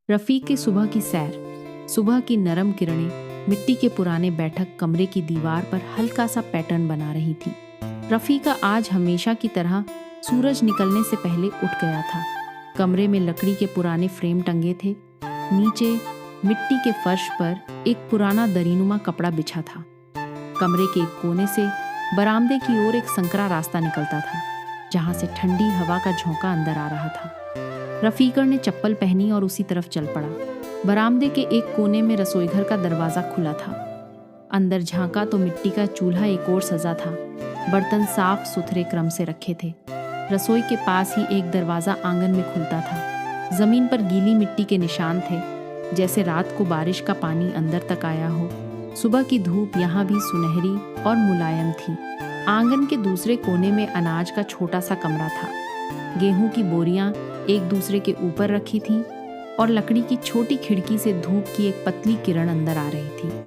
रफ़ी की सुबह की सैर। सुबह की नरम किरणें मिट्टी के पुराने बैठक कमरे की दीवार पर हल्का सा पैटर्न बना रही थी। रफ़ी का आज हमेशा की तरह सूरज निकलने से पहले उठ गया था। कमरे में लकड़ी के पुराने फ्रेम टंगे थे। नीचे मिट्टी के फर्श पर एक पुराना दरीनुमा कपड़ा बिछा था। कमरे के एक कोने से बरामदे की ओर एक संकरा रास्ता निकलता था, जहां से ठंडी हवा का झोंका अंदर आ रहा था। रफ़ीकर ने चप्पल पहनी और उसी तरफ चल पड़ा। बरामदे के एक कोने में रसोईघर का दरवाज़ा खुला था। अंदर झांका तो मिट्टी का चूल्हा एक ओर सजा था। बर्तन साफ सुथरे क्रम से रखे थे। रसोई के पास ही एक दरवाज़ा आंगन में खुलता था। ज़मीन पर गीली मिट्टी के निशान थे, जैसे रात को बारिश का पानी अंदर तक आया हो। सुबह की धूप यहाँ भी सुनहरी और मुलायम थी। आंगन के दूसरे कोने में अनाज का छोटा सा कमरा था। गेहूं की बोरियां एक दूसरे के ऊपर रखी थीं और लकड़ी की छोटी खिड़की से धूप की एक पतली किरण अंदर आ रही थी।